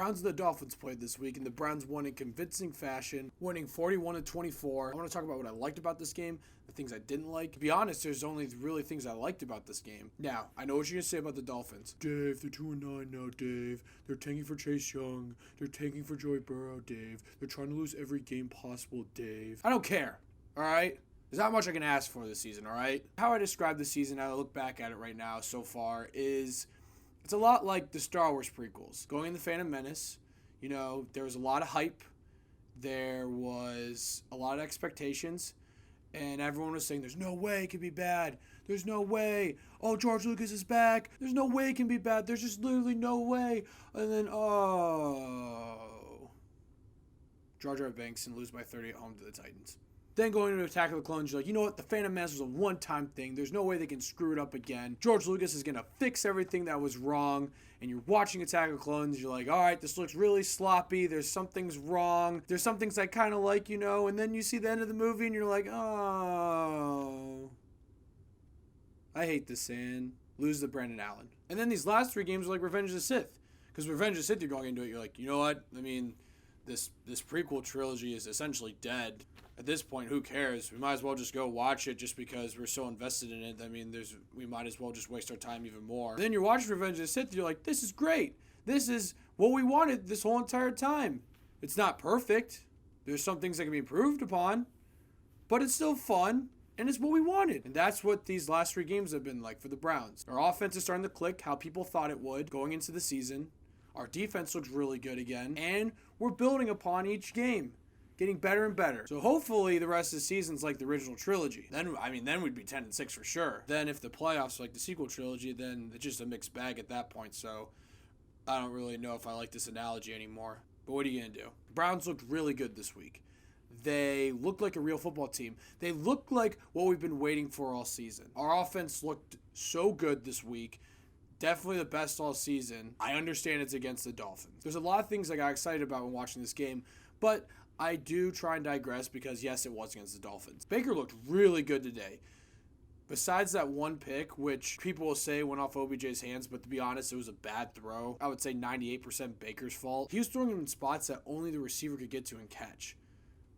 Browns and the Dolphins played this week, and the Browns won in convincing fashion, winning 41-24. I want to talk about what I liked about this game, the things I didn't like. To be honest, there's only really things I liked about this game. Now, I know what you're going to say about the Dolphins. Dave, they're 2-9 now, Dave. They're tanking for Chase Young. They're tanking for Joey Burrow, Dave. They're trying to lose every game possible, Dave. I don't care, all right? There's not much I can ask for this season, all right? How I describe the season, how I look back at it right now so far, is it's a lot like the Star Wars prequels. Going in The Phantom Menace, you know, there was a lot of hype. There was a lot of expectations. And everyone was saying, there's no way it can be bad. There's no way. Oh, George Lucas is back. There's no way it can be bad. There's just literally no way. And then, Jar Jar Banks and lose by 30 at home to the Titans. Then going into Attack of the Clones, you're like, you know what? The Phantom Menace was a one-time thing. There's no way they can screw it up again. George Lucas is going to fix everything that was wrong. And you're watching Attack of the Clones. You're like, all right, this looks really sloppy. There's some things wrong. There's some things I kind of like, you know. And then you see the end of the movie and you're like, oh, I hate this sand. Lose to Brandon Allen. And then these last three games are like Revenge of the Sith. Because Revenge of the Sith, you're going into it, you're like, you know what? I mean, this prequel trilogy is essentially dead. At this point, who cares? We might as well just go watch it just because we're so invested in it. I mean, we might as well just waste our time even more. Then you're watching Revenge of the Sith, you're like, this is great. This is what we wanted this whole entire time. It's not perfect. There's some things that can be improved upon, but it's still fun, and it's what we wanted. And that's what these last three games have been like for the Browns. Our offense is starting to click how people thought it would going into the season. Our defense looks really good again, and we're building upon each game. Getting better and better. So hopefully the rest of the season's like the original trilogy. Then we'd be 10-6 for sure. Then if the playoffs are like the sequel trilogy, then it's just a mixed bag at that point. So I don't really know if I like this analogy anymore. But what are you going to do? The Browns looked really good this week. They looked like a real football team. They looked like what we've been waiting for all season. Our offense looked so good this week. Definitely the best all season. I understand it's against the Dolphins. There's a lot of things I got excited about when watching this game, but I do try and digress because, yes, it was against the Dolphins. Baker looked really good today. Besides that one pick, which people will say went off OBJ's hands, but to be honest, it was a bad throw. I would say 98% Baker's fault. He was throwing him in spots that only the receiver could get to and catch.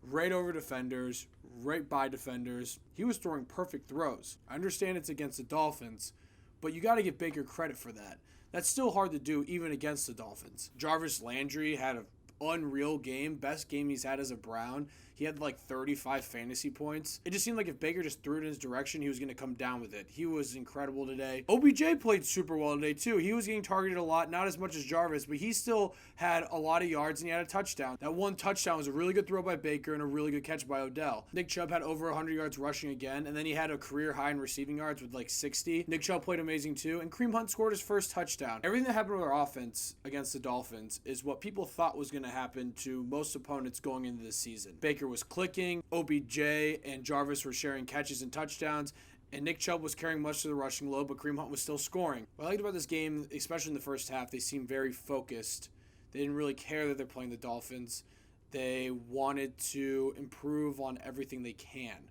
Right over defenders, right by defenders. He was throwing perfect throws. I understand it's against the Dolphins, but you got to give Baker credit for that. That's still hard to do even against the Dolphins. Jarvis Landry had an unreal game, best game he's had as a Brown. He had like 35 fantasy points. It just seemed like if Baker just threw it in his direction, he was going to come down with it. He was incredible today. OBJ played super well today too. He was getting targeted a lot, not as much as Jarvis, but he still had a lot of yards and he had a touchdown. That one touchdown was a really good throw by Baker and a really good catch by Odell. Nick Chubb had over 100 yards rushing again, and then he had a career high in receiving yards with like 60. Nick Chubb played amazing too, and Kareem Hunt scored his first touchdown. Everything that happened with our offense against the Dolphins is what people thought was going to happen to most opponents going into this season. Baker was clicking, OBJ and Jarvis were sharing catches and touchdowns, and Nick Chubb was carrying much of the rushing load, but Kareem Hunt was still scoring. What I liked about this game, especially in the first half, they seemed very focused. They didn't really care that they're playing the Dolphins. They wanted to improve on everything they can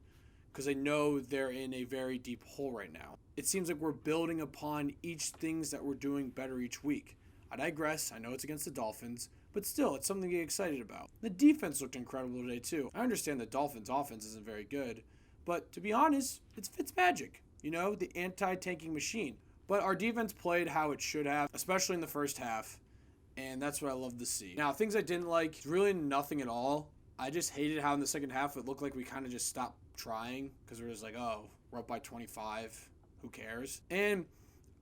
because they know they're in a very deep hole right now. It seems like we're building upon each things that we're doing better each week. I digress. I know it's against the Dolphins, but still, it's something to get excited about. The defense looked incredible today, too. I understand the Dolphins' offense isn't very good, but to be honest, it's Fitzmagic, you know, the anti-tanking machine. But our defense played how it should have, especially in the first half, and that's what I love to see. Now, things I didn't like, really nothing at all. I just hated how in the second half it looked like we kind of just stopped trying because we're just like, oh, we're up by 25. Who cares? And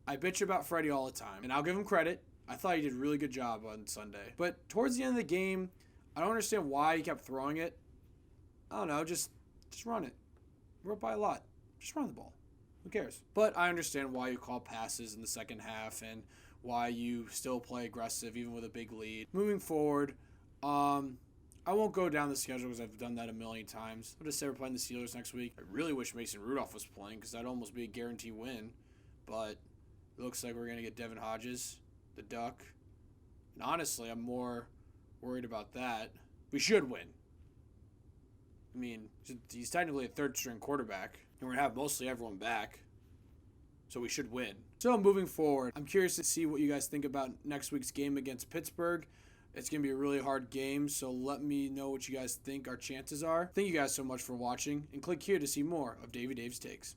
I bitch about Freddie all the time, and I'll give him credit. I thought he did a really good job on Sunday. But towards the end of the game, I don't understand why he kept throwing it. I don't know, just run it. We're up by a lot. Just run the ball. Who cares? But I understand why you call passes in the second half and why you still play aggressive even with a big lead. Moving forward, I won't go down the schedule because I've done that a million times. I'll just say we're playing the Steelers next week. I really wish Mason Rudolph was playing because that'd almost be a guaranteed win. But it looks like we're going to get Devin Hodges, the Duck. And honestly, I'm more worried about that. We should win. I mean, he's technically a third-string quarterback, and we're going to have mostly everyone back, so we should win. So moving forward, I'm curious to see what you guys think about next week's game against Pittsburgh. It's going to be a really hard game, so let me know what you guys think our chances are. Thank you guys so much for watching, and click here to see more of Davey Dave's Takes.